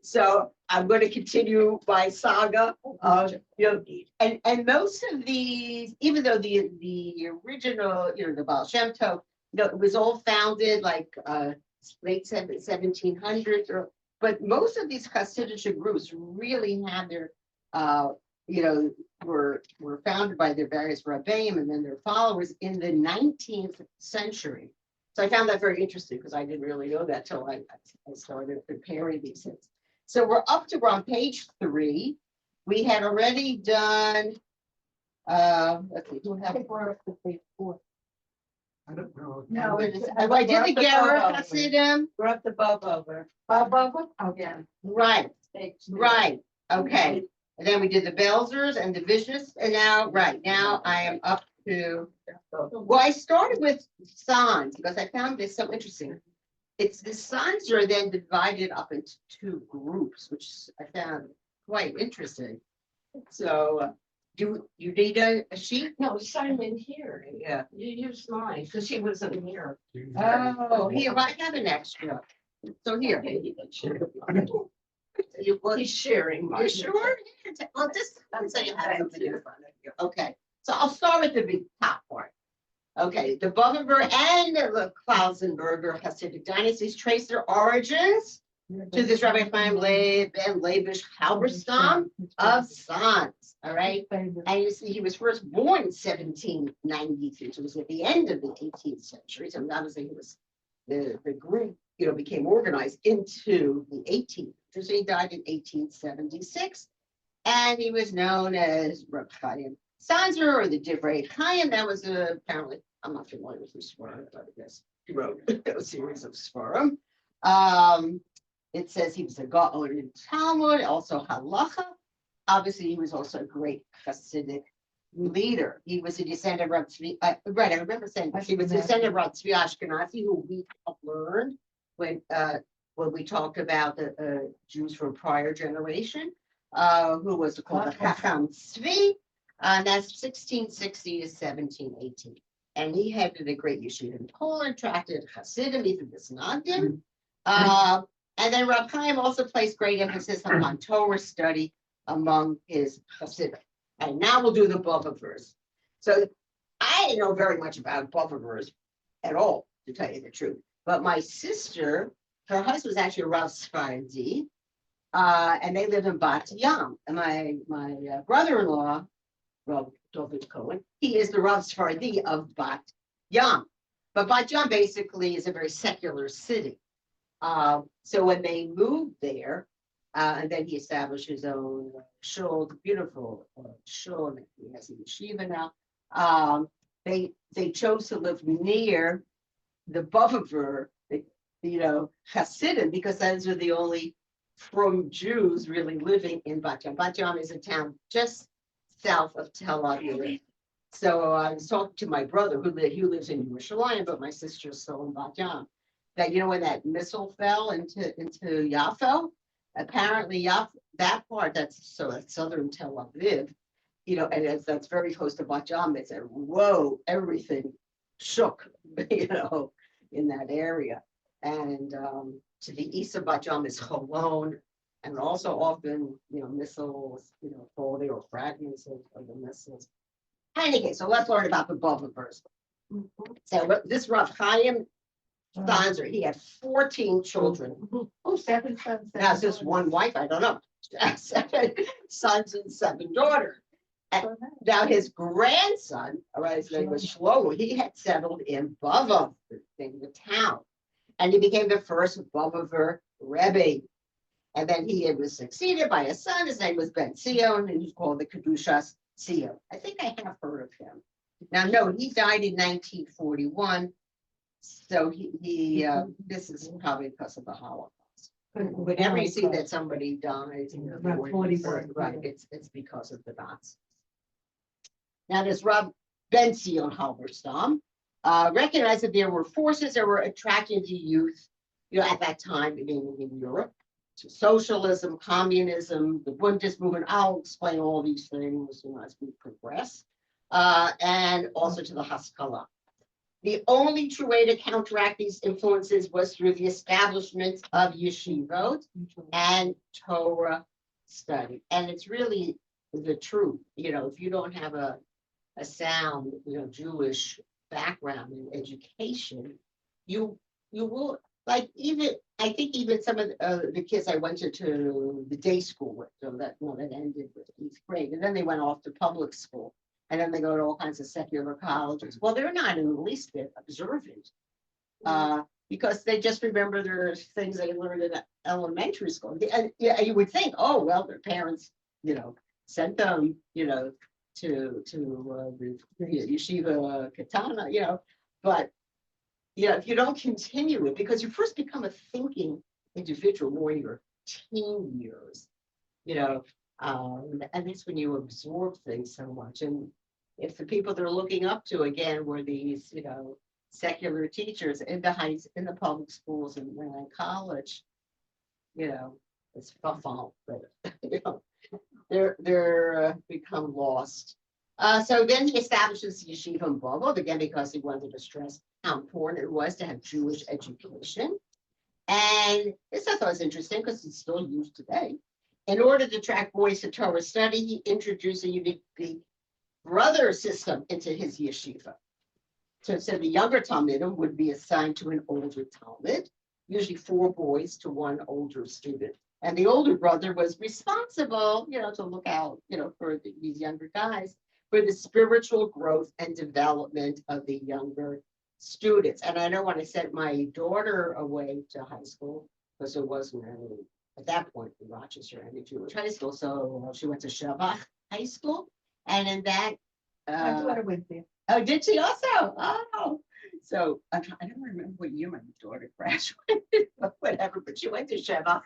So I'm going to continue my saga. And most of these, even though the original, the Baal Shem Tov, it was all founded like late 1700s, but most of these Hasidic groups really had their, were founded by their various rabbeim and then their followers in the 19th century. So I found that very interesting because I didn't really know that till I started preparing these things. So we're on page 3. We had already done, let's see, who had we're up to page 4. I don't know. No, I did the Gerah Hasidim. We're up to Bob over. Bob over? Okay. Right, Page 2. right, okay. And then we did the Belzers and the Vicious, and now I am up to, well, I started with signs because I found this so interesting. It's the signs are then divided up into 2 groups, which I found quite interesting. So, do you need a sheet? No, sign in here. Yeah. You use mine because she wasn't here. Oh, here, I have an extra. So here. Okay, you can share. Well, He's sharing mine. you sure? Well, just so you have something in front of you. Okay, so I'll start with the big top part. Okay, the Bovenberg and the Klausenberger Hasidic dynasties trace their origins to this Rabbi Chaim Leib and Leibish Halberstam of Sons. All right, and you see, he was first born in 1793, so it was at the end of the 18th century. So obviously, he was the group, became organized into the 18th. So he died in 1876, and he was known as Reb Chaim Sanzer or the Divrei Chaim. That was apparently, I'm not familiar with his Sfarim, but I guess he wrote a series of Sfarim. It says he was a Gaon in Talmud, also Halacha. Obviously, he was also a great Hasidic leader. He was a descendant of Rav Tzvi. Right, I remember saying he was a descendant of Rav Tzvi Ashkenazi, who we learned when we talked about the Jews from prior generation, who was called the Chacham Tzvi. That's 1660 to 1718. And he headed a great yeshiva in Poland, attracted Hasidim, even the Snagdim. And then Rav Chaim also placed great emphasis on Torah study among his Hasidim. And now we'll do the Bava verse. So I didn't know very much about Bava verse at all, to tell you the truth. But my sister, her husband was actually a Rav Sfardi, and they lived in Bat Yam. And my brother-in-law, Rav David Cohen, he is the Rav Sfardi of Bat Yam. But Bat Yam basically is a very secular city. So when they moved there, and then he established his own shul, beautiful shul, and he has a yeshiva now. They chose to live near the Bovaver, Hasidim, because those are the only from Jews really living in Bat Yam. Bat Yam is a town just south of Tel Aviv. So I was talking to my brother who lives in Yerushalayim, but my sister's still in Bat Yam. That when that missile fell into Yaffo, apparently that part that's southern Tel Aviv, and that's very close to Bat Yam. It said, whoa, everything shook, in that area. And to the east of Bat Yam is Cholon, and also often, missiles, falling or fragments of the missiles. Anyway, so let's learn about the Bava verse. So this Rav Chaim Sanzer, he had 14 children. Oh, 7 sons. Now, just one wife, I don't know. 7 sons and 7 daughters. And now his grandson, his name was Shlomo, he had settled in Bava, the town. And he became the first Bavaver Rebbe. And then he was succeeded by a son, his name was Ben Sion, and he's called the Kedushas Sion. I think I have heard of him. Now, no, he died in 1941. So he this is probably because of the Holocaust. Whenever you see that somebody dies in the 40s, right, it's because of the Nazis. Now, this Rav Ben Zion Halberstam recognized that there were forces that were attracting the youth, at that time in Europe, to socialism, communism, the Bundist movement. I'll explain all these things as we progress, and also to the Haskalah. The only true way to counteract these influences was through the establishment of yeshivot and Torah study. And it's really the truth, if you don't have a sound, Jewish background in education, you will, like, I think even some of the kids I went to the day school with, so that ended with 8th grade, and then they went off to public school, and then they go to all kinds of secular colleges. Well, they're not in the least bit observant, because they just remember their things they learned in elementary school. And yeah, you would think, oh, well, their parents, sent them, to the yeshiva katana, but if you don't continue it, because you first become a thinking individual more in your teen years, and that's when you absorb things so much. And if the people they're looking up to again were these, secular teachers in the public schools and in college, it's fun, but they're become lost. So then he establishes yeshiva in Bobo, again, because he wanted to stress how important it was to have Jewish education. And this I thought was interesting because it's still used today. In order to attract boys to Torah study, he introduced a unique brother system into his yeshiva. So the younger Talmidim would be assigned to an older Talmid, usually 4 boys to 1 older student. And the older brother was responsible, to look out, for these younger guys, for the spiritual growth and development of the younger students. And I know when I sent my daughter away to high school, because there wasn't any, at that point in Rochester, any Jewish high school, so she went to Shabbat High School. And in that, My daughter went there. oh, did she also? Oh, so I don't remember what year my daughter graduated, but whatever, but she went to Shabbat.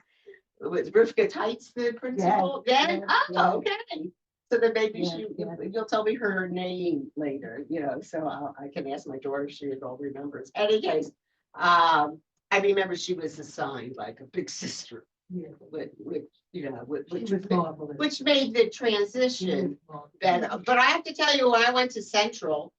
Was Rivka Tights the principal then? Yeah. Okay. So then maybe Yeah. you'll tell me her name later, so I can ask my daughter if she at all remembers. Any case, I remember she was assigned like a big sister, Yeah. which made the transition better. But I have to tell you, when I went to Central,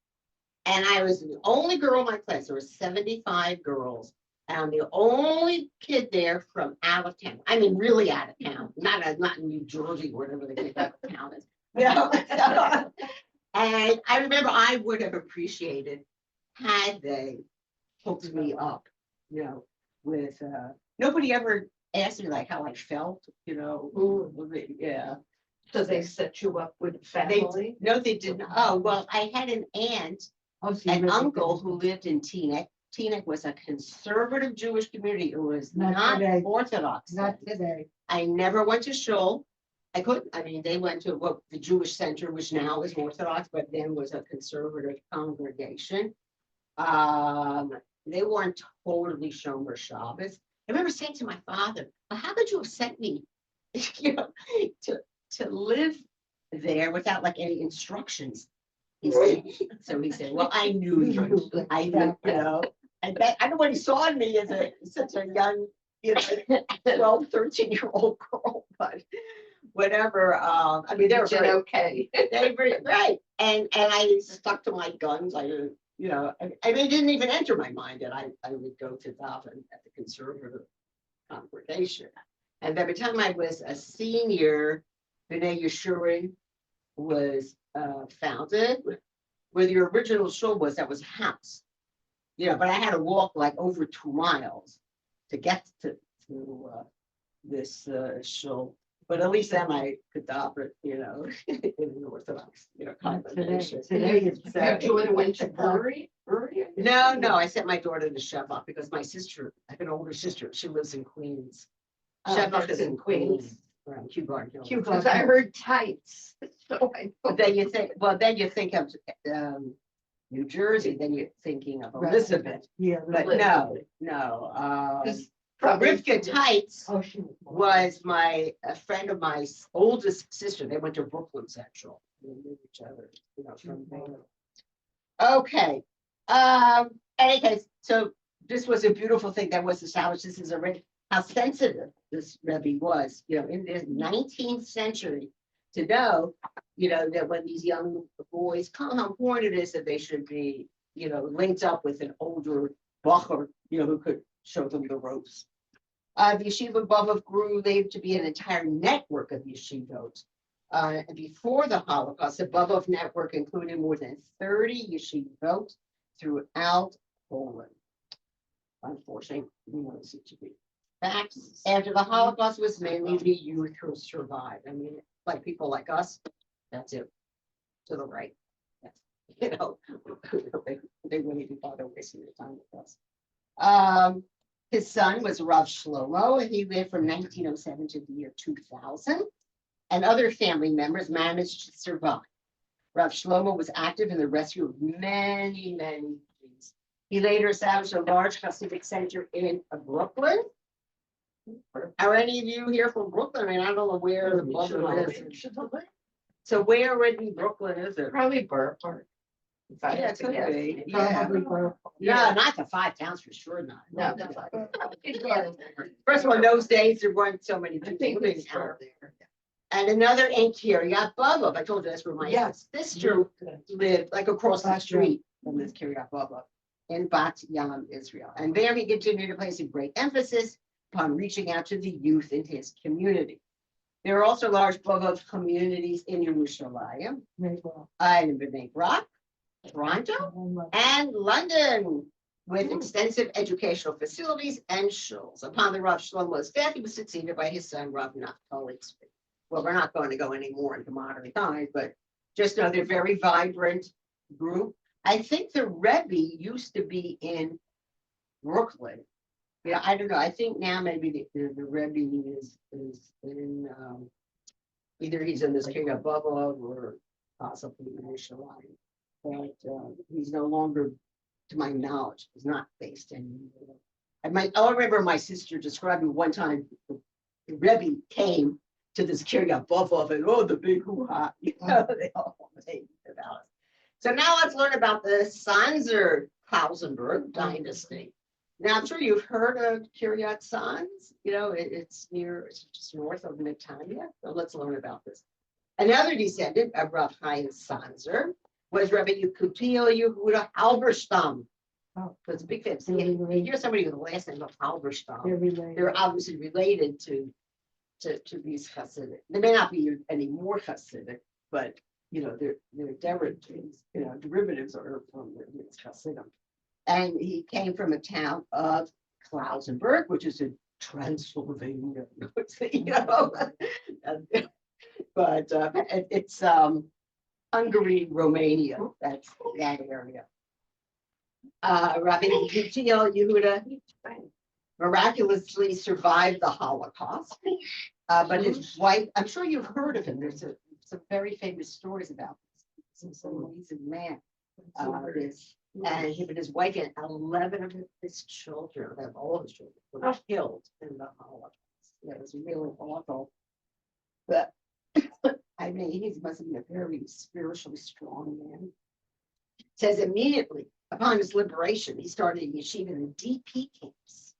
and I was the only girl in my class, there were 75 girls. And I'm the only kid there from out of town. I mean, really out of town, not in New Jersey, wherever the big out of town is. And I remember I would have appreciated had they hooked me up, with nobody ever asked me like how I felt, yeah. So they set you up with family? No, they didn't. Oh, well, I had an aunt and uncle who lived in Teaneck. Teaneck was a conservative Jewish community. It was not today. Orthodox. Not today. I never went to shul. I couldn't. I mean, they went to the Jewish Center, which now is Orthodox, but then was a conservative congregation. They weren't totally Shomer Shabbos. I remember saying to my father, well, how could you have sent me, to live there without like any instructions? He said, well, I knew you. I knew, I bet, I know what he saw in me as such a young, 12, 13-year-old girl, but whatever. I mean, they were very okay. They were right. And I stuck to my guns. I mean, it didn't even enter my mind that I would go to daven at the conservative congregation. And by the time I was a senior, B'nai Yeshurun was founded, where the original shul was. That was a house, but I had to walk like over 2 miles to get to this shul. But at least then I could daven, in an Orthodox, congregation. Today So- your daughter went to Bury? No, I sent my daughter to Shabbat because my sister, I have an older sister, she lives in Queens. Shabbat That's is in Queens, around Kew Garden Hill. Because I heard tights. So I But then you think of New Jersey, then you're thinking of Elizabeth. Yeah. But no. Just probably- Rivka Tights Oh, she was a friend of my oldest sister. They went to Brooklyn Central. They knew each other, from there. Okay. Any case, so this was a beautiful thing that was established. This is already how sensitive this Rebbe was, in the 19th century, to know, that when these young boys come, how important it is that they should be, linked up with an older bacher, who could show them the ropes. The yeshiva Bobov grew later to be an entire network of yeshivot. Before the Holocaust, the Bobov network included more than 30 yeshivot throughout Poland. Unfortunately, we know this to be facts. After the Holocaust, was mainly the youth who survived. I mean, like people like us, that's it. To the right. They wouldn't even bother wasting their time with us. His son was Rav Shlomo. He lived from 1907 to the year 2000, and other family members managed to survive. Rav Shlomo was active in the rescue of many Jews. He later established a large Hasidic center in Brooklyn. Are any of you here from Brooklyn? I mean, I don't know where the Brooklyn is. So where in Brooklyn is it? Probably Burr Park. Yeah, it could be. Probably Yeah. Burr. Yeah, not the 5 towns for sure, not. No. First of all, in those days, there weren't so many I people think living it's out Burr. there. And another in Kiryat Bobov. I told you that's where my Yes. sister lived, like across the street from this Kiryat Bobov in Bat Yam, Israel. And there he continued to place a great emphasis upon reaching out to the youth in his community. There are also large Bobov communities in Yerushalayim, and in Bnei Brak, Toronto, and London, with extensive educational facilities and shuls. Upon the Rav Shlomo's death, he was succeeded by his son, Rav Naftali. Well, we're not going to go any more into modern times, but just know they're a very vibrant group. I think the Rebbe used to be in Brooklyn. Yeah, I don't know. I think now maybe the Rebbe is in either he's in this king of Bubba or possibly in Yerushalayim. But he's no longer, to my knowledge, is not based in. I remember my sister describing one time the Rebbe came to this Kiryat Bobov and the big hoo-ha, they all made about it. So now let's learn about the Sanzer Klausenberg dynasty. Now I'm sure you've heard of Kiryat Sanz. It's just north of Netanya. So let's learn about this. Another descendant of Rav Chaim Sanzer was Rabbi Yekutiel Yehuda Halberstam. Oh, it's a big fan. So you hear somebody with the last name of Halberstam. They're obviously related to these Hasidic. They may not be any more Hasidic, but they're derivatives are from this Hasidim. And he came from a town of Klausenberg, which is in Transylvania. But it's Hungary, Romania. That's that area. Rabbi Yehuda miraculously survived the Holocaust, but his wife, I'm sure you've heard of him. There's some very famous stories about this. He's an amazing man. And him and his wife and 11 of his children, all of his children, were killed in the Holocaust. It was really awful. But I mean, he must have been a very spiritually strong man. It says immediately upon his liberation, he started a yeshiva in the DP camps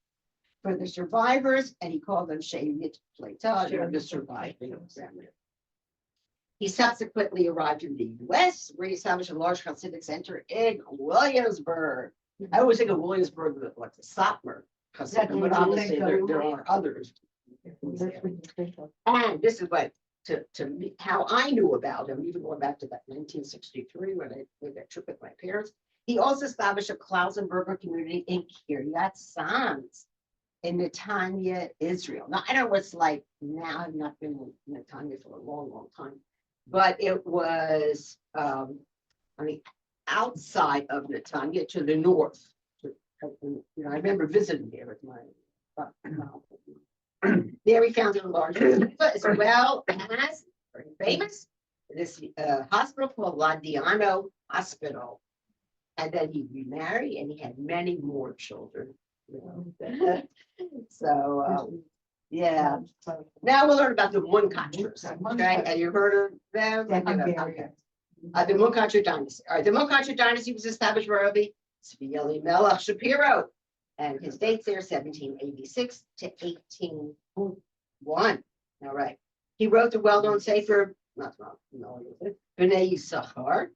for the survivors, and he called them Shemit Pleta, the surviving family. He subsequently arrived in the U.S., where he established a large Hasidic center in Williamsburg. I always think of Williamsburg like the Satmar Hasidim, but obviously there are others. And this is what to me, how I knew about him, even going back to that 1963 when I made that trip with my parents. He also established a Klausenberger community in Kiryat Sanz in Netanya, Israel. Now I don't know what's like now. I've not been in Netanya for a long time. But it was, outside of Netanya to the north. I remember visiting there with my. There he founded a large as well as very famous this hospital called Ladiano Hospital, and then he remarried and he had many more children. So. Yeah. Now we'll learn about the Munkachers. Okay, have you heard of them? Okay. The Munkacher dynasty. All right, the Munkacher dynasty was established by Rabbi Tzvi Melech Shapiro, and his dates there 1786 to 1801. All right. He wrote the well-known Sefer, not wrong, no, Bnei Yisachar,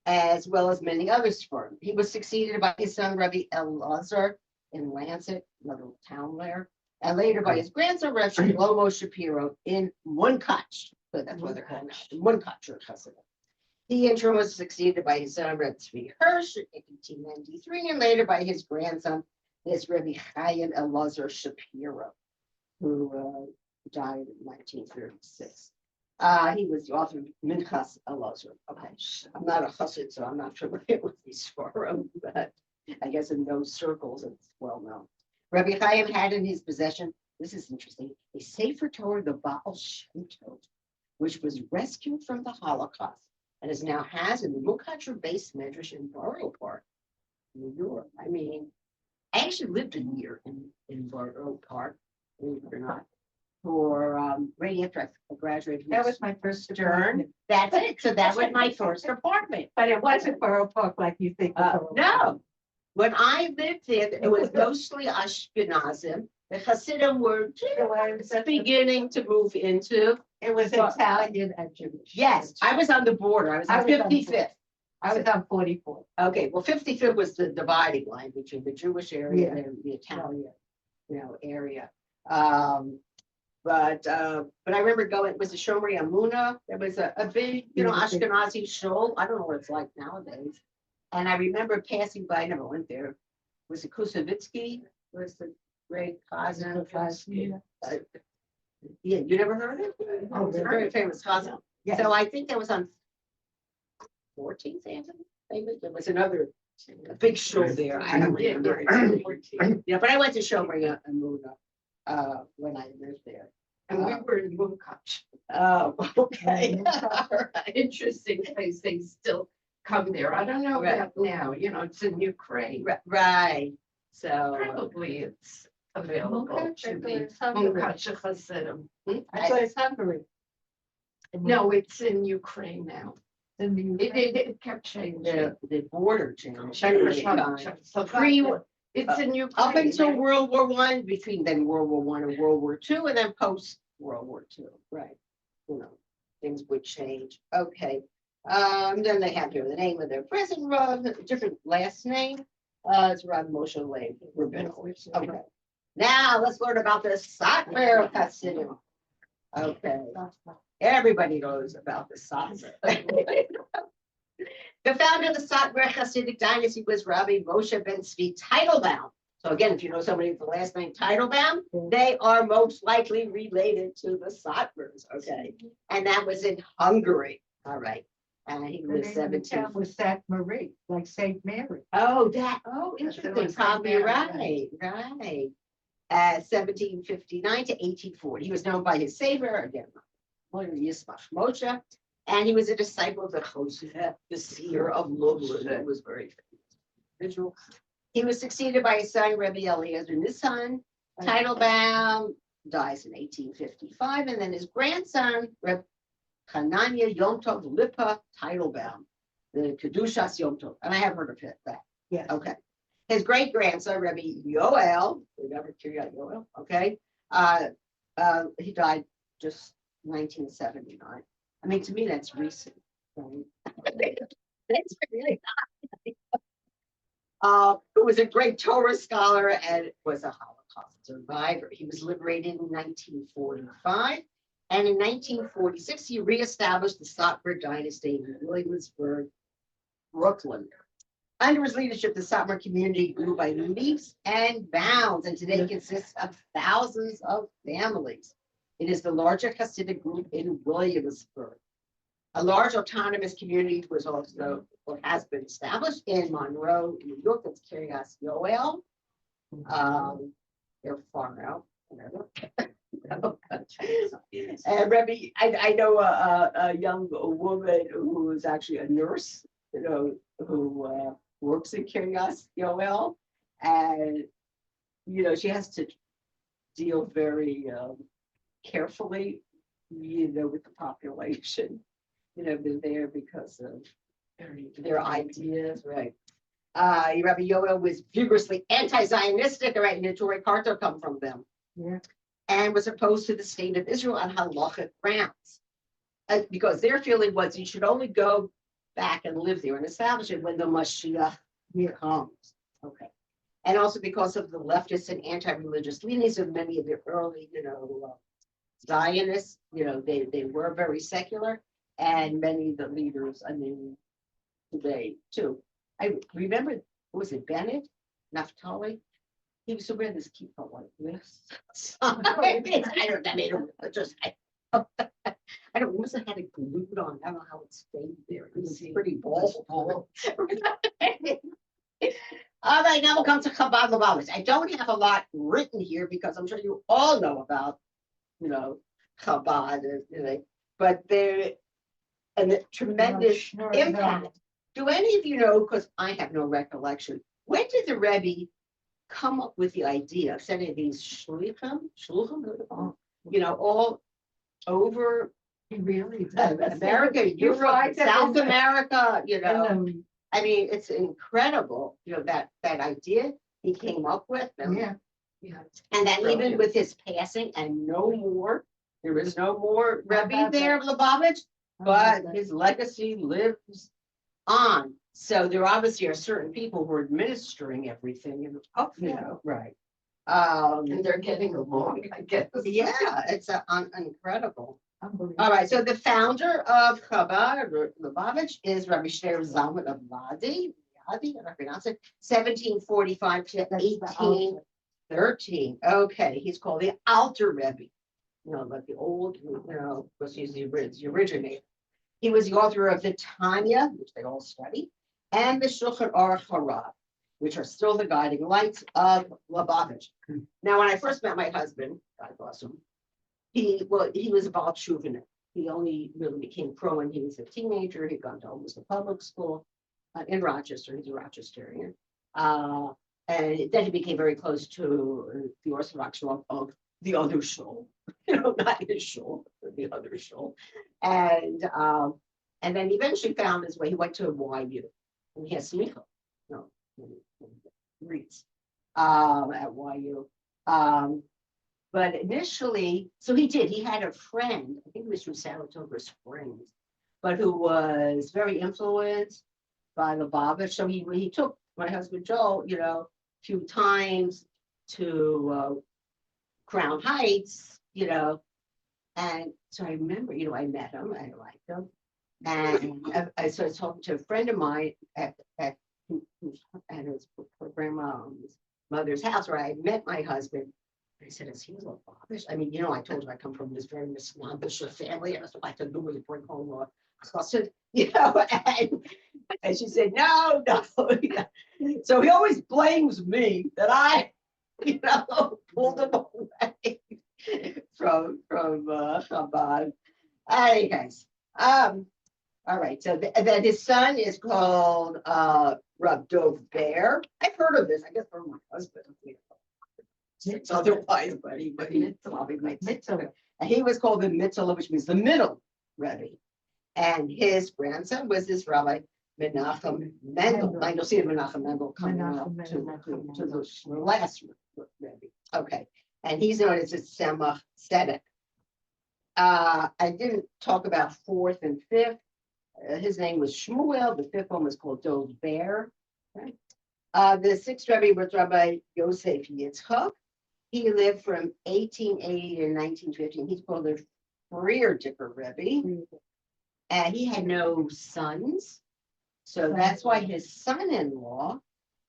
as well as many others for him. He was succeeded by his son, Rabbi Elazar in Lancet, another town there, and later by his grandson, Rabbi Shlomo Shapiro in Munkach. So that's what they're called now, Munkach or Hasidim. He in turn was succeeded by his son, Rabbi Tzvi Hirsch in 1893, and later by his grandson, this Rabbi Chaim Elazar Shapiro, who died in 1936. He was the author of Minchas Elazar. Okay, I'm not a chassid, so I'm not familiar with these forum, but I guess in those circles it's well known. Rabbi Chaim had in his possession, this is interesting, a Sefer Torah, the Baal Shem Tov, which was rescued from the Holocaust and is now has in the Mukacher base medrash in Borough Park, New York. I mean, I actually lived a year in Borough Park, believe it or not, for right after I graduated. That was my first turn, That's it. So that was my first apartment. but it wasn't Borough Park like you think. No, when I lived there, it was mostly Ashkenazim. The Hasidim were just beginning to move into. It was Italian and Jewish. Yes, I was on the border. I was on 55th. I was on 44. Okay, well, 55th was the dividing line between the Jewish area Yeah. and the Italian, area. But I remember going, it was a Shomri Amuna. There was a big, Ashkenazi shul. I don't know what it's like nowadays. And I remember passing by, I never went there. Was it Kusavitsky? Was the great Chazan? Yeah, you never heard of it? Oh, it's a very famous Chazan. Yes. So I think that was on 14th Avenue. Maybe there was another big shul there. I don't remember. Yeah, but I went to Shomri Amuna when I lived there. And we were in Munkach. Oh, okay. Interesting place. They still come there. I don't know Right. about now, it's in Ukraine. Right. So. Probably it's available Munkach, to I thought be. it's Hungary. Munkach Hasidim. I thought it's Hungary. No, it's in Ukraine now. In the Ukraine. It kept changing. The border change. So it's in Ukraine. Up until right? World War I, between then World War I and World War II, and then post World War II, right? Things would change. Okay. Then they have here the name of their present Rav, different last name. It's Rav Moshe Leib Rabinowitz. Okay. Now let's learn about the Satmar Hasidim. Okay. Everybody knows about the Satmar. The founder of the Satmar Hasidic dynasty was Rabbi Moshe ben Tzvi Teitelbaum. So again, if you know somebody with the last name Teitelbaum, they are most likely related to the Satmars. Okay. And that was in Hungary. All right. And he was 17. Was Saint Marie, like Saint Mary. Oh, Yes, it interesting. was Probably Saint right. Mary. 1759 to 1840. He was known by his savior, again, Yismach Moshe, and he was a disciple of the Choseh, the seer of Lublin. That was very famous. He was succeeded by his son, Rabbi Eliezer Nissan. Teitelbaum dies in 1855, and then his grandson, Reb Hanania Yom Tov Lipa Teitelbaum, the Kedushas Yom Tov, and I have heard of that. Yes. Okay. His great grandson, Rabbi Yoel, remember Kiryat Yoel? Okay. He died just 1979. I mean, to me, that's recent. Right? That's really not. Who was a great Torah scholar and was a Holocaust survivor. He was liberated in 1945. And in 1946, he reestablished the Satmar dynasty in Williamsburg, Brooklyn. Under his leadership, the Satmar community grew by leaps and bounds, and today consists of thousands of families. It is the largest Hasidic group in Williamsburg. A large autonomous community was also, or has been established in Monroe, New York. That's Kiryas Yoel. They're far out, whatever. And Rebbe, I know a young woman who is actually a nurse, who works in Kiryas Yoel, and she has to deal very carefully, with the population. They're there because of their ideas, right? Rabbi Yoel was vigorously anti-Zionistic, right? And Torah Carter come from them. Yeah. And was opposed to the state of Israel on halachic grounds. Because their feeling was you should only go back and live there and establish it when the Mashiach Yeah. comes. Okay. And also because of the leftist and anti-religious leanings of many of the early, Zionists, they were very secular, and many of the leaders, I mean, today too. I remember, was it Bennett, Naphtali? He used to wear this kippah like this. I don't, must have had it glued on, I don't know how it stayed there, it was pretty bald. All right, now we'll come to Chabad Lubavitch. I don't have a lot written here because I'm sure you all know about, Chabad, but there, and the tremendous Sure, impact. Do any of you know, because I have no recollection, when did the Rebbe come up with the idea of sending these shluchim, all over He really does. America, You Europe, find them South in America, the- I mean, it's incredible, that idea he came up with. Yeah. And then even Brilliant. with his passing and no more, there is no more Rebbe about there of Lubavitch, but his legacy lives on. So there obviously are certain people who are administering everything and, right. And they're getting along, I guess. Yeah, it's incredible. Unbelievable. All right, so the founder of Chabad Lubavitch is Rabbi Shneur Zalman of Ladi, I pronounce it, 1745 to That's the 1813. Okay, he's called the Alter Rebbe. Like the old, was he's the originator. He was the author of the Tanya, which they all study, and the Shulchan Aruch Harav, which are still the guiding lights of Lubavitch. Now, when I first met my husband, God bless him, he was about Shuvanim. He only really became pro when he was a teenager. He'd gone to almost a public school in Rochester. He's a Rochesterian. And then he became very close to the Orthodox of the other shul, not his shul, but the other shul. And then eventually found his way. He went to YU, and he has smicha, reads at YU. But initially, so he had a friend, I think it was from Saratoga Springs, but who was very influenced by Lubavitch. So he took my husband Joel, a few times to Crown Heights, and so I remember, I met him, I liked him. And I started talking to a friend of mine at his mother's house where I met my husband. I said, is he Lubavitch? I mean, I told you I come from this very snobbish family, and that's what I could do was bring home a custard, and she said, no. So he always blames me that I, pulled him away from Chabad. Hey guys, all right. So then his son is called Rav Dov Bear. I've heard of this, I guess, from my husband. It's otherwise, but he probably makes it. And he was called the Mitzvah, which means the middle Rebbe. And his grandson was this Rabbi Menachem Mendel. I don't see Menachem Mendel coming up to the last Rebbe. Okay, and he's known as a Tzemach Tzedek. I didn't talk about fourth and fifth. His name was Shmuel. The fifth one was called Dov Bear. Right? The sixth Rebbe was Rabbi Yosef Yitzchak. He lived from 1880 to 1915. He's called the Freer Dicker Rebbe. And he had no sons. So that's why his son-in-law,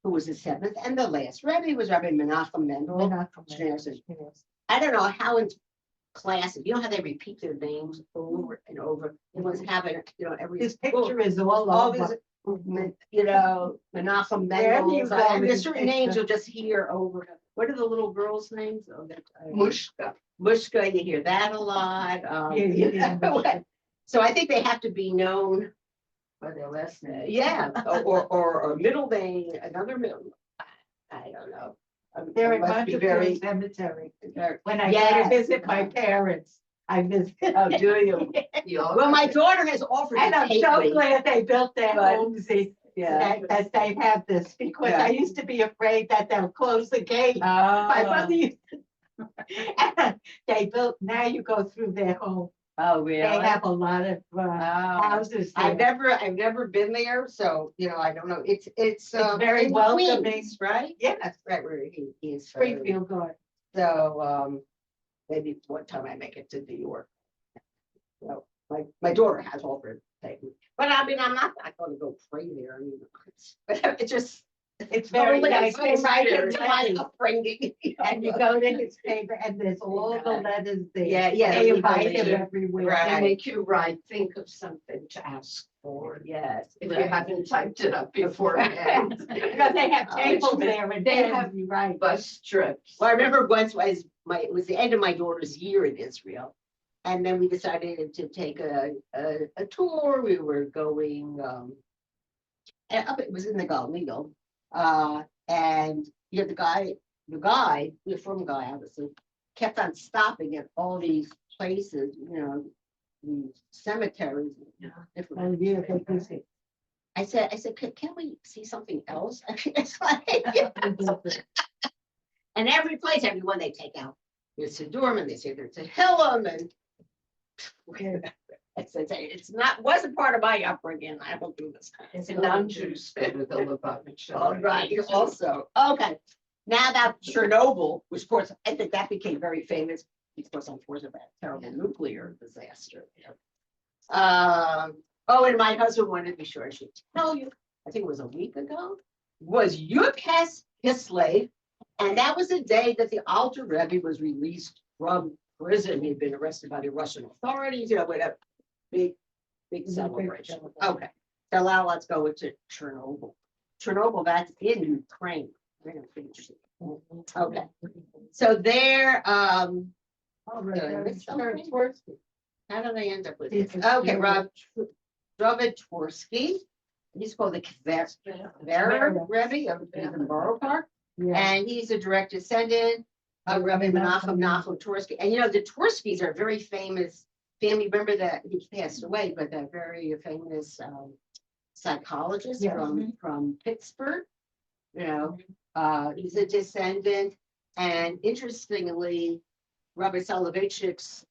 who was the seventh and the last Rebbe, was Rabbi Menachem Mendel. I don't know how in classes, how they repeat their names over and over. It was having, every. His picture is all over. Menachem Mendel. go, And there's his certain picture. names you'll just hear over. What are the little girls' names? Oh, Mushka. Mushka, you hear that a lot. Yeah. So I think they have to be known, By their last name. yeah, or a middle name, another middle. I don't know. They're It in must be Montecito Cemetery. very. When I go Yes. to visit my parents, I visit. Oh, do you? Well, my daughter has offered And to I'm take so me. glad they built their But- homes Yeah. that they have this, because Yeah. I used to be afraid that they'll close the gate. My mother used to. They built, now you go through their home. Oh, really? They have a lot of Oh. houses I've there. never been there, so, I don't know. It's very in welcoming. Queens, right? Yes, Right where he is. Springfield Garden. So, maybe one time I make it to New York. So, my daughter has offered to take me, but I mean, I'm not gonna go pray there. I mean, it's just. It's very totally nice. They write it to my right. upbringing. And you go to his paper and there's all the letters there. Yeah, They the invite him legal- everywhere. Right. They make you write, think of something to ask for, Yes. if you haven't typed it up beforehand. Because they have tables there and They they have- have you right. Bus trips. Well, I remember once it was the end of my daughter's year in Israel. And then we decided to take a tour. We were going, and up, it was in the Galilee. And the guy, the from guy, obviously, kept on stopping at all these places, these cemeteries. Different. Oh, yeah, they do see. I said, can we see something else? I mean, it's like, and every place, everyone they take out, there's a Dorman, they say there's a Hillam, and wasn't part of my upbringing. I don't do this kind of It's a stuff. non-Jews better the Lubavitch. All right, you also, okay. Now about Chernobyl, which of course, I think that became very famous, because unfortunately, that terrible nuclear disaster. And my husband wanted to be sure I should tell you, I think it was a week ago, was Yud Kislev, and that was the day that the Alter Rebbe was released from prison. He had been arrested by the Russian authorities, with a big celebration. Okay, so now let's go into Chernobyl. Chernobyl, that's in Ukraine. We're gonna finish it. Okay, so there, Oh, right, It's sure, okay. it's worth it. how do they end up with It's this? a Okay, huge- David Tversky. He's called the Kverer Rebbe of the Borough Park, Yeah. and he's a direct descendant of Rabbi Menachem Nachum Tversky. And the Tverskys are a very famous family. Remember that he passed away, but they're very famous psychologist Yeah. from Pittsburgh. He's a descendant, and interestingly, Rabbi Soloveitchik's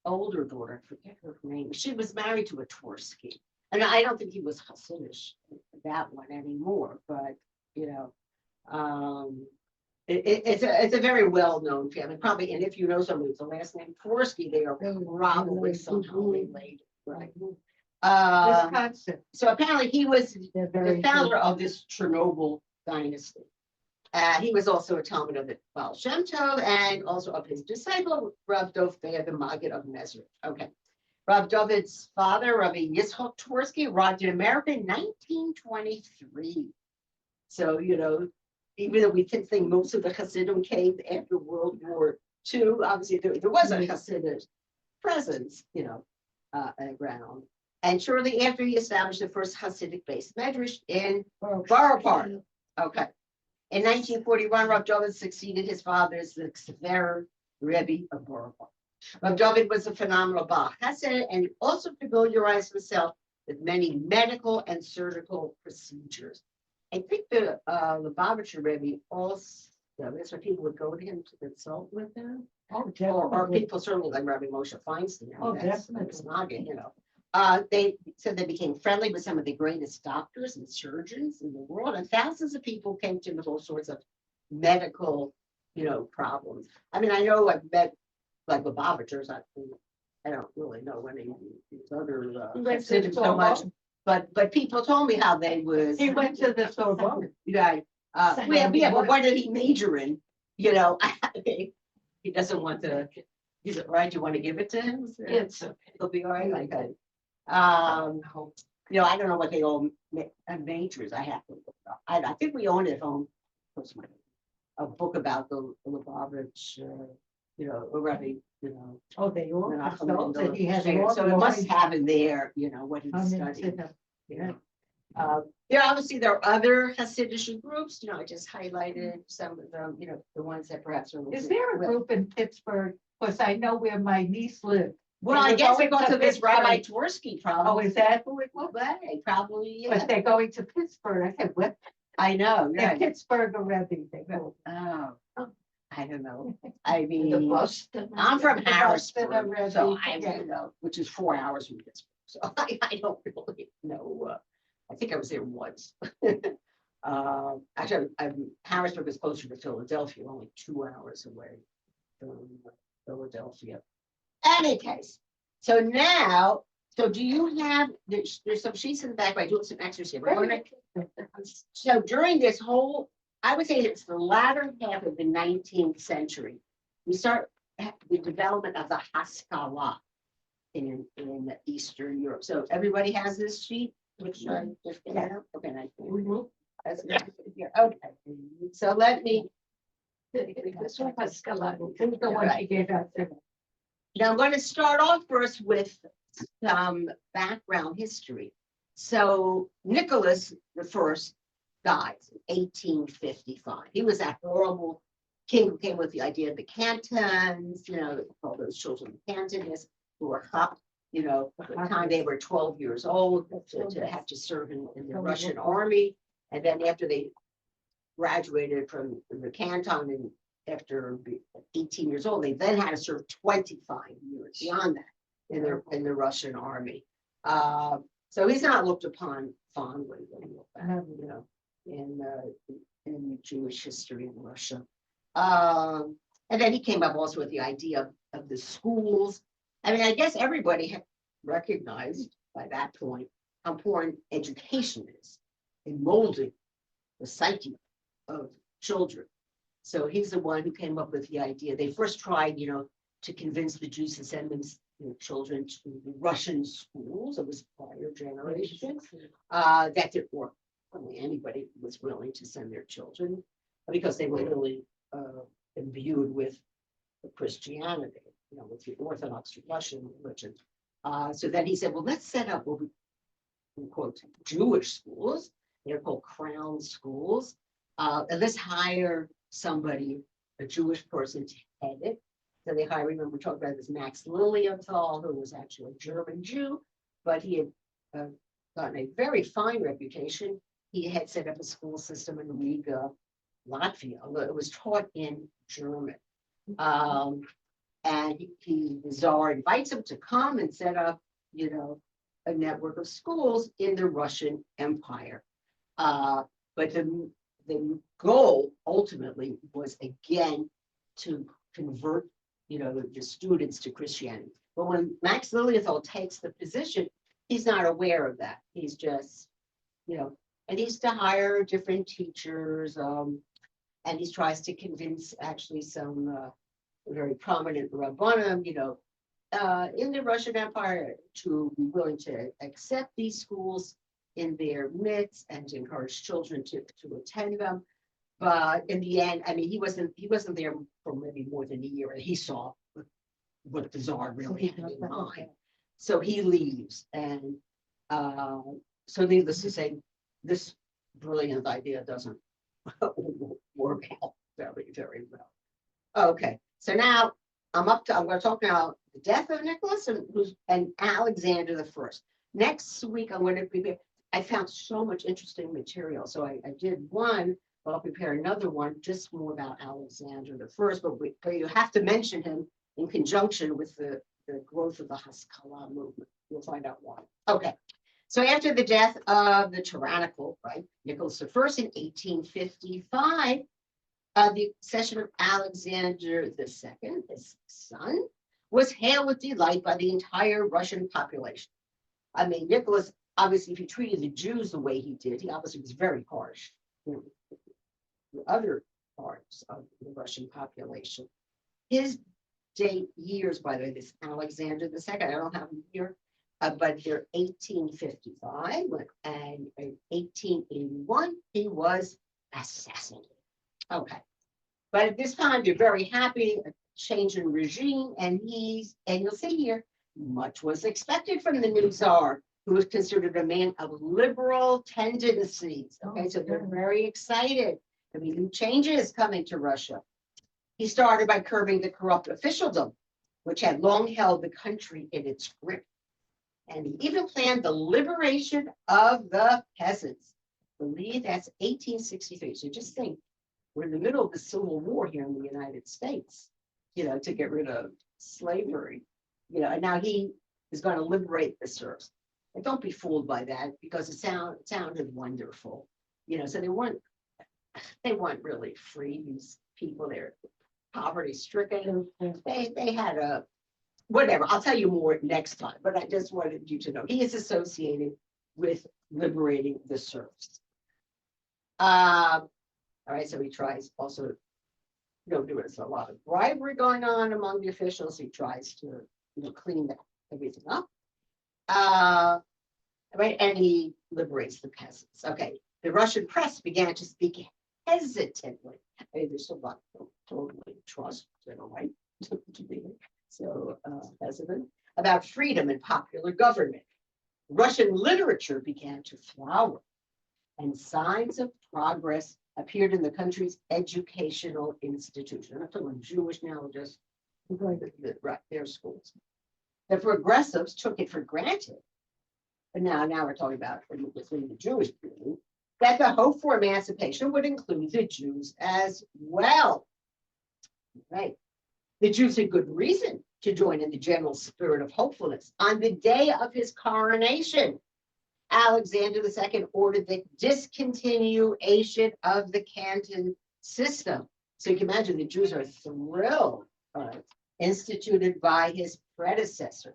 older daughter, I forget her name, she was married to a Tversky. And I don't think he was Hasidish, that one anymore, but, it's a very well-known family, probably, and if you know somebody with the last name Tversky, they are probably somehow related, right? Wisconsin, So apparently he was they're the very. founder of this Chernobyl dynasty. He was also a Talmud of the Baal Shem Tov and also of his disciple, Rav Dov Be'er, the Maggid of Mezrich. Okay. Rav David's father, Rabbi Yitzchok Tversky, arrived in America in 1923. So, even though we think most of the Hasidim came after World War II, obviously there was a Hasidic presence, around. And shortly after, he established the first Hasidic-based medrash in Borough Park. Okay. In 1941, Rav David succeeded his father as the Kverer Rebbe of Borough Park. Rav David was a phenomenal Baal Chesed, and he also familiarized himself with many medical and surgical procedures. I think the Lubavitcher Rebbe also, that's why people would go to him to consult with him. Oh, Or definitely. people certainly like Rabbi Moshe Feinstein. I mean, Oh, that's definitely. Noggin. They said they became friendly with some of the greatest doctors and surgeons in the world, and thousands of people came to him with all sorts of medical, problems. I mean, I know I've met like the Lubavitchers. I don't really know any of these other He went to Hasidim so much, Sorbonne. but people told me how they was. He went to the Sorbonne. Yeah, but what did he major in? He doesn't want to, is it right? You want to give it to him? It's okay. He'll be all right, okay. I don't know what they all majors, I have to look up. I think we own it at home. A book about the Lubavitch, Rabbi, Oh, they all, Menachem so Mendel he has. Shtayer. all So the it must lines have in there, what he come studied. into them. Yeah. Obviously there are other Hasidic groups, I just highlighted some of them, the ones that perhaps are. Is there a group in Pittsburgh? Because I know where my niece lived. Well, They I were guess they going go to to this Pittsburgh. Rabbi Tversky Oh, probably. is that who it was? Way, probably, yeah. But they're going to Pittsburgh. I said, what? I know, They're yeah. Pittsburgh or Rebbe, they go. Oh, I don't know. I The mean, bus. I'm from The bus Harrisburg, that I so read, I yeah. don't know, which is 4 hours from Pittsburgh. So I don't really know. I think I was there once. Actually, Harrisburg is closer to Philadelphia, only 2 hours away from Philadelphia. Any case, so now, so do you have, there's some sheets in the back, by doing some exercise here. We're gonna- So during this whole, I would say it's the latter half of the 19th century, we start the development of the Haskalah in Eastern Europe. So everybody has this sheet, which I just got out. Okay, nice. That's good. Yeah, okay. So let me, This one has skeleton. This is the one she gave us. now I'm going to start off first with some background history. So Nicholas the First dies in 1855. He was that horrible king who came with the idea of the cantons, all those children cantonists who were up, by the time they were 12 years old to have to serve in the Russian army. And then after they graduated from the canton and after 18 years old, they then had to serve 25 years beyond that in the Russian army. So he's not looked upon fondly, in Jewish history in Russia. And then he came up also with the idea of the schools. I mean, I guess everybody had recognized by that point how important education is in molding the psyche of children. So he's the one who came up with the idea. They first tried, to convince the Jews to send them children to the Russian schools. It was prior generations. That didn't work. Only anybody was willing to send their children because they were really imbued with the Christianity, with the Orthodox Russian religion. So then he said, well, let's set up what we quote Jewish schools. They're called crown schools. And let's hire somebody, a Jewish person, to head it. So they hired, remember, we talked about this Max Lilienthal, who was actually a German Jew, but he had gotten a very fine reputation. He had set up a school system in Riga, Latvia, although it was taught in German. And the Tsar invites him to come and set up, a network of schools in the Russian Empire. But the goal ultimately was again to convert, the students to Christianity. But when Max Lilienthal takes the position, he's not aware of that. He's just, and he's to hire different teachers, and he tries to convince actually some very prominent rabbanim, in the Russian Empire to be willing to accept these schools in their midst and to encourage children to attend them. But in the end, I mean, he wasn't there for maybe more than a year, and he saw what the Tsar really had in mind. So he leaves, and so needless to say, this brilliant idea doesn't work out very, very well. Okay, so now I'm going to talk now the death of Nicholas and Alexander the First. Next week, I'm going to prepare. I found so much interesting material, so I did one. But I'll prepare another one just more about Alexander the First. But you have to mention him in conjunction with the growth of the Haskalah movement. You'll find out why. Okay. So after the death of the tyrannical, Nicholas I in 1855, the accession of Alexander II, his son, was hailed with delight by the entire Russian population. I mean, Nicholas, obviously, if he treated the Jews the way he did, he obviously was very harsh to other parts of the Russian population. His date years, by the way, this Alexander II, I don't have him here, but they're 1855, and in 1881, he was assassinated. Okay. But at this time, they're very happy, a change in regime, and you'll see here, much was expected from the new Tsar, who was considered a man of liberal tendencies. Okay, so they're very excited. I mean, new changes coming to Russia. He started by curbing the corrupt officialdom, which had long held the country in its grip. And he even planned the liberation of the peasants. I believe that's 1863. So just think, we're in the middle of the Civil War here in the United States, to get rid of slavery, and now he is going to liberate the serfs. And don't be fooled by that because it sounded wonderful, so they weren't really free. These people, they're poverty stricken. They had whatever. I'll tell you more next time, but I just wanted you to know he is associated with liberating the serfs. All right, so he tries also, there was a lot of bribery going on among the officials. He tries to, clean everything up. Right, and he liberates the peasants. Okay, the Russian press began to speak hesitantly. I mean, there's a lot of totally trust, right? So hesitant about freedom and popular government. Russian literature began to flower, and signs of progress appeared in the country's educational institution. I'm not talking about Jewish now, just their schools. The progressives took it for granted, but now we're talking about within the Jewish community, that the hope for emancipation would include the Jews as well. Right. The Jews had good reason to join in the general spirit of hopefulness. On the day of his coronation, Alexander II ordered the discontinuation of the canton system. So you can imagine the Jews are thrilled, instituted by his predecessor.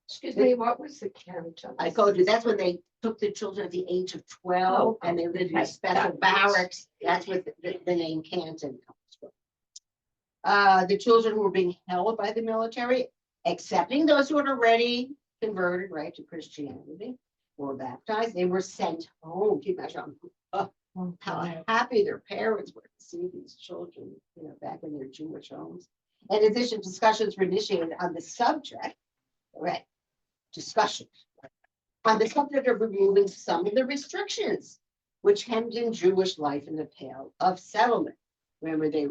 Excuse me, what was the canton? I told you, that's when they took the children at the age of 12 and they lived in special barracks. That's what the name canton comes from. The children who were being held by the military, excepting those who had already converted, right, to Christianity, were baptized, they were sent home. Can you imagine how happy their parents were to see these children, back in their Jewish homes. In addition, discussions were initiated on the subject, right? Discussions on the subject of removing some of the restrictions which hemmed in Jewish life in the Pale of Settlement. Remember, they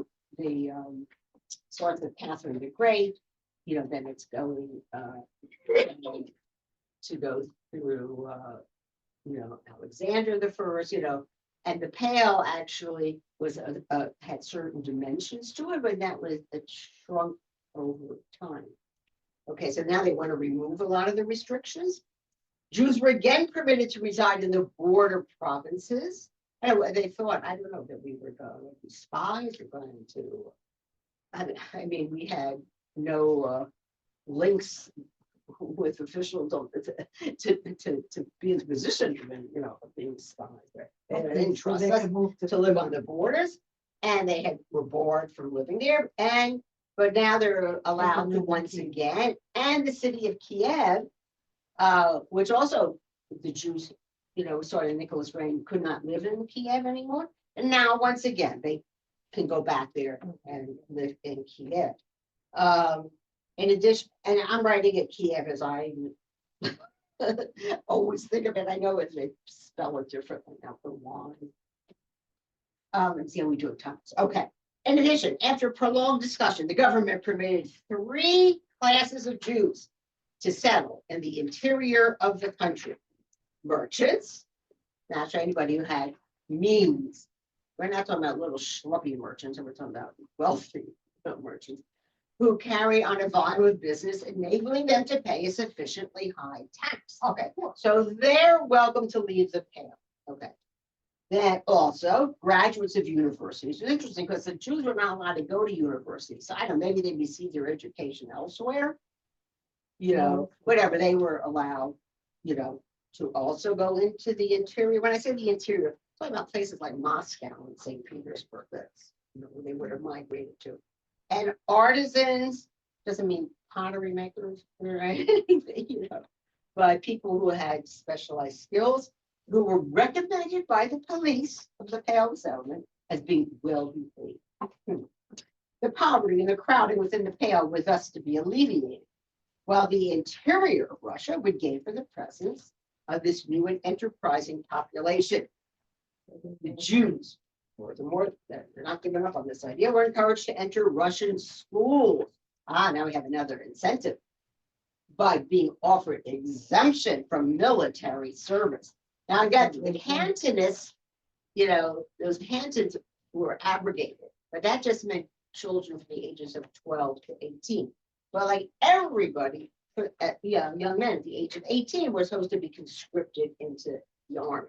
started with Catherine the Great, then it's going to go through, Alexander the First, and the Pale actually was had certain dimensions to it, but that was shrunk over time. Okay, so now they want to remove a lot of the restrictions. Jews were again permitted to reside in the border provinces. And they thought, I don't know, that we were going to be spies, we're going to, I mean, we had no links with officials to be in the position of being spies. Right? They didn't trust us to live on the borders, and they were barred from living there. But now they're allowed to once again, and the city of Kiev, which also the Jews, starting Nicholas' reign, could not live in Kiev anymore. And now, once again, they can go back there and live in Kiev. In addition, and I'm writing it Kiev as I always think of it. I know it, they spell it differently now for wine. And see how we do it times. Okay. In addition, after prolonged discussion, the government permitted 3 classes of Jews to settle in the interior of the country. Merchants, not for anybody who had means. We're not talking about little schluppy merchants, we're talking about wealthy merchants who carry on a volume of business, enabling them to pay a sufficiently high tax. Okay, so they're welcome to leave the Pale. Okay. Then also graduates of universities. It's interesting because the Jews were not allowed to go to universities. So I don't know, maybe they received their education elsewhere. Whatever, they were allowed, to also go into the interior. When I say the interior, I'm talking about places like Moscow and St. Petersburg. That's where they would have migrated to. And artisans doesn't mean pottery makers, right? But people who had specialized skills, who were recommended by the police of the Pale Settlement as being well behaved. The poverty and the crowding within the Pale was thus to be alleviated, while the interior of Russia would gain from the presence of this new and enterprising population. The Jews, they're not giving up on this idea, were encouraged to enter Russian schools. Now we have another incentive by being offered exemption from military service. Now again, the Cantonists, those cantons were abrogated, but that just meant children from the ages of 12 to 18. But like everybody, young men at the age of 18 were supposed to be conscripted into the army.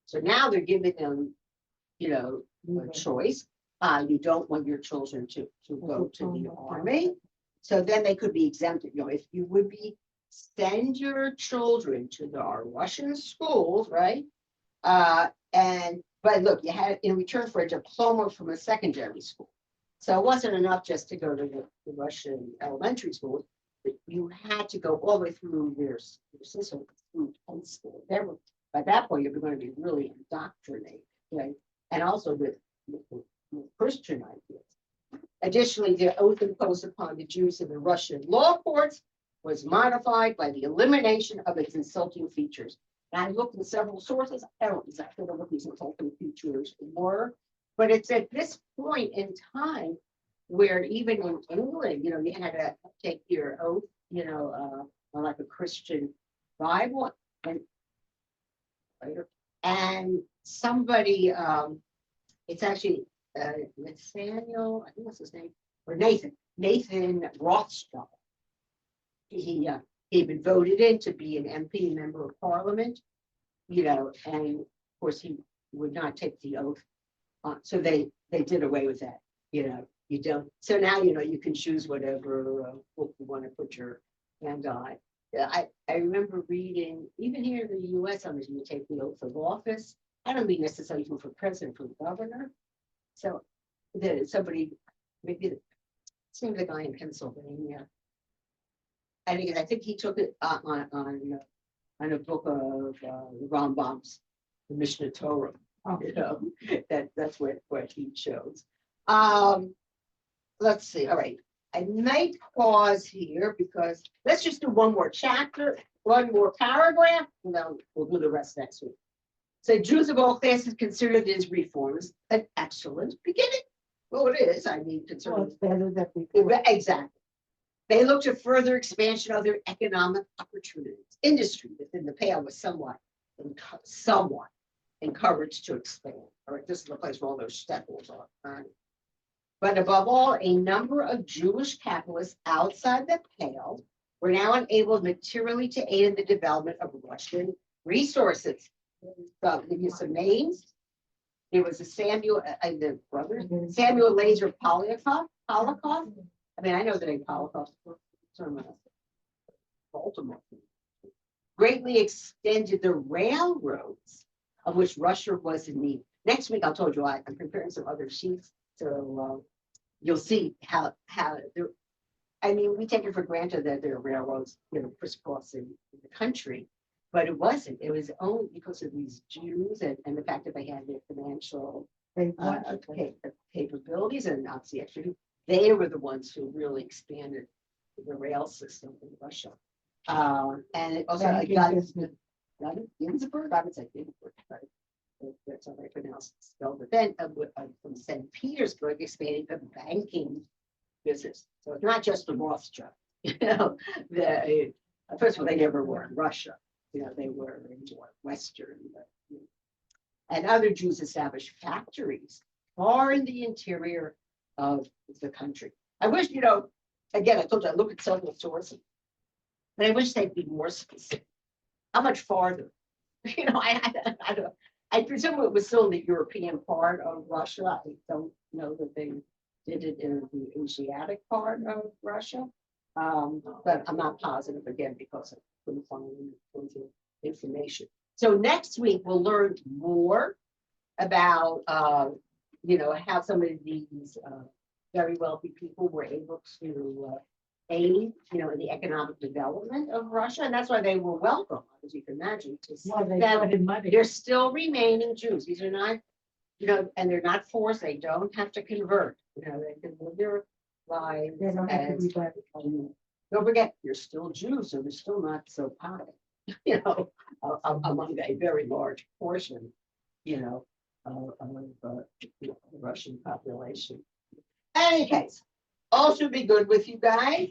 So now they're giving them, a choice. You don't want your children to go to the army. So then they could be exempted, if you would be, send your children to our Russian schools, right? But look, you had in return for a diploma from a secondary school. So it wasn't enough just to go to the Russian elementary school, but you had to go all the way through your system through high school. By that point, you're going to be really indoctrinated, right? And also with Christian ideas. Additionally, the oath imposed upon the Jews in the Russian law courts was modified by the elimination of its insulting features. And I looked in several sources. I don't exactly know what these insulting features were, but it's at this point in time where even in England, you had to take your oath, on like a Christian Bible, and somebody, it's actually Nathaniel, I think that's his name, or Nathan Rothschild. He had been voted in to be an MP, member of Parliament, and of course he would not take the oath. So they did away with that. You don't. So now you can choose whatever book you want to put your hand on. I remember reading, even here in the U.S., sometimes you take the oath of office. I don't mean necessarily for president, for governor. So somebody, maybe it seems the guy in Pennsylvania. I think he took it on a book of the Rambam's, the Mishnah Torah. That's what he chose. Let's see. All right. I might pause here because let's just do one more chapter, one more paragraph, and then we'll do the rest next week. So Jews of all classes consider these reforms an excellent beginning. Well, it is. I mean, Well, concerning it's better that before. exactly. They look to further expansion of their economic opportunities. Industry within the Pale was somewhat encouraged to expand. All right, this is the place where all those shtetls are. But above all, a number of Jewish capitalists outside the Pale were now unable materially to aid in the development of Russian resources. So I'll give you some names. There was a Samuel, the brother, Samuel Laser Polikoff. I mean, I know the name Polikoff from Baltimore. Greatly extended the railroads of which Russia was in need. Next week, I'll tell you, I'm preparing some other sheets. So you'll see how I mean, we take it for granted that there are railroads, crisscrossing the country, but it wasn't. It was only because of these Jews and the fact that they had their financial capabilities and obviously extra. They were the ones who really expanded the rail system in Russia. And it also Ginsburg, I would say Ginsburg, right? That's how they pronounce it spelled. But then from St. Petersburg expanding the banking business. So it's not just the Rothschild. First of all, they never were in Russia. They were in Western. And other Jews established factories far in the interior of the country. I wish, again, I told you I look at several sources, but I wish they'd be more specific. How much farther? I don't. I presume it was still in the European part of Russia. I don't know that they did it in the Asiatic part of Russia, but I'm not positive again because I couldn't find any information. So next week we'll learn more about how some of these very wealthy people were able to aid, in the economic development of Russia, and that's why they were welcome, as you can imagine. They're still remaining Jews. These are not, and they're not forced. They don't have to convert. They can live their lives. Don't forget, you're still Jews, so they're still not so high. Among a very large portion, of the Russian population. In any case, all should be good with you guys.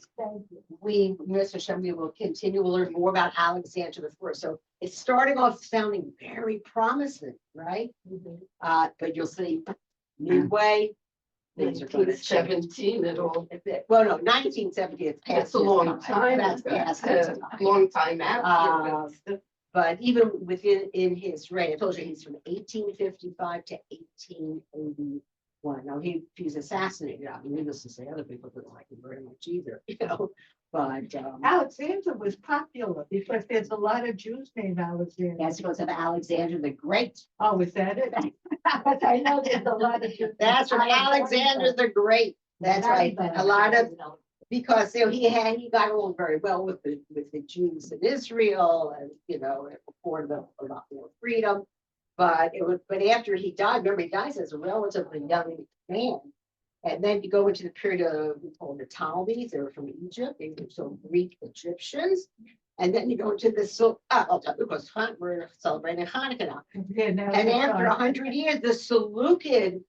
We, Mr. Hashem, we will continue to learn more about Alexander the First. So it's starting off sounding very promising, right? But you'll see Midway. Things are gonna change. 17 at all. Well, no, 1970, it's past. That's a his long time. That's past his time. Long time after. but But even in his reign, I told you he's from 1855 to 1881. Now, he was assassinated. I mean, needless to say, other people didn't like him very much either, you know, but. Alexander was popular because there's a lot of Jews named Alexander. That's because of Alexander the Great. Oh, is that it? But I know there's a lot of Jews. That's from Alexander the Great. That's right. A lot of, because you know, he got along very well with the Jews in Israel, and you know, it afforded them a lot more freedom. But after he died, remember he dies as a relatively young man. And then you go into the period of we call the Ptolemies, they were from Egypt, they were so Greek Egyptians. And then you go into the I'll tell you, because we're celebrating Hanukkah now. Yeah, now And it's after fine. 100 years, the Seleucid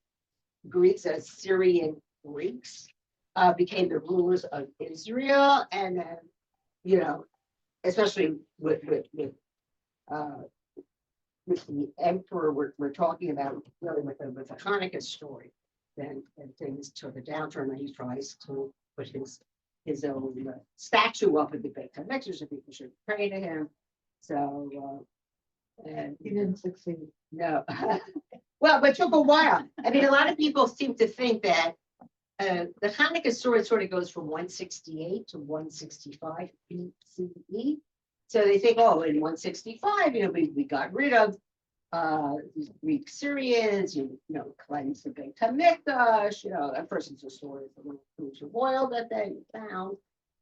Greeks, Syrian Greeks, became the rulers of Israel, and then, you know, especially with the emperor we're talking about, really with the Hanukkah story, then and things took a downturn, and he tries to put his own statue up at the Beit HaMikdash, so people should pray to him. So, and He didn't succeed. no. Well, but it took a while. I mean, a lot of people seem to think that the Hanukkah story sort of goes from 168 to 165 BCE. So they think, oh, in 165, you know, we got rid of these Greek Syrians, you know, cleansed the Beit HaMikdash, you know, at first it's a story of the little oil that they found.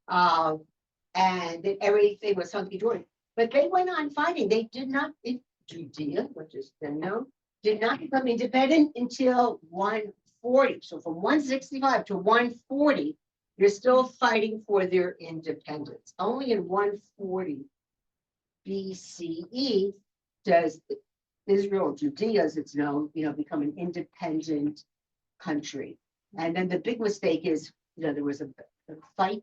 And then everything was hunky-dory. But they went on fighting. They did not, in Judea, which is then known, did not become independent until 140. So from 165 to 140, they're still fighting for their independence. Only in 140 BCE does Israel, Judea as it's known, you know, become an independent country. And then the big mistake is, you know, there was a fight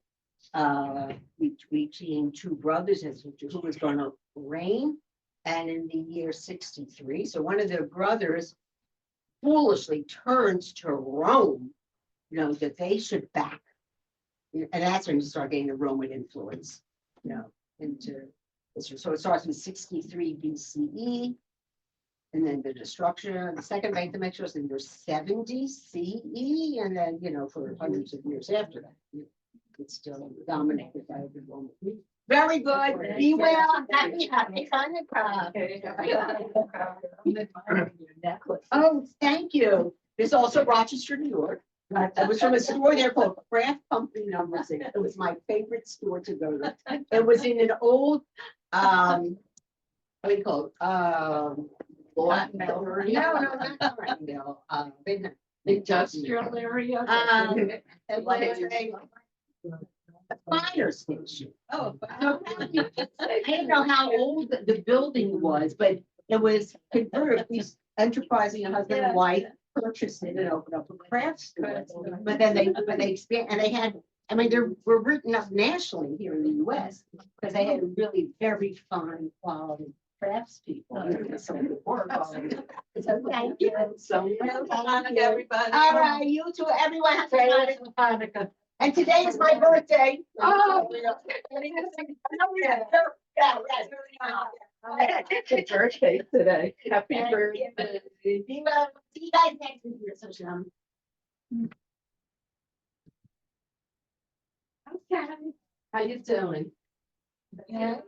between two brothers as to who was going to reign. And in the year 63, so one of their brothers foolishly turns to Rome, you know, that they should back. And that's when you start getting the Roman influence, you know, into Israel. So it starts in 63 BCE. And then the destruction of the second Beit HaMikdash was in the year 70 CE. And then, you know, for hundreds of years after that, it's still dominated by the Roman. Very good. Be well. Happy Hanukkah. Oh, thank you. There's also Rochester, New York. I was from a store there called Craft Company Number 6. It was my favorite store to go to. It was in an old, what do you call it? No, not Martindale. Industrial area. It was a fire station. Oh, So, I didn't know how old the building was, but it was converted. These enterprising husband and wife purchased it and opened up a craft store. But then they expand, and they had, I mean, they were written up nationally here in the US because they had really very fine quality craftspeople. So thank you. So, everybody. All right, you too, everyone. Have a Praise nice- Hanukkah. And today is my birthday. Oh. Happy birthday today. Happy Thank you. birthday. See you guys next year. So, Okay. How you doing? yeah.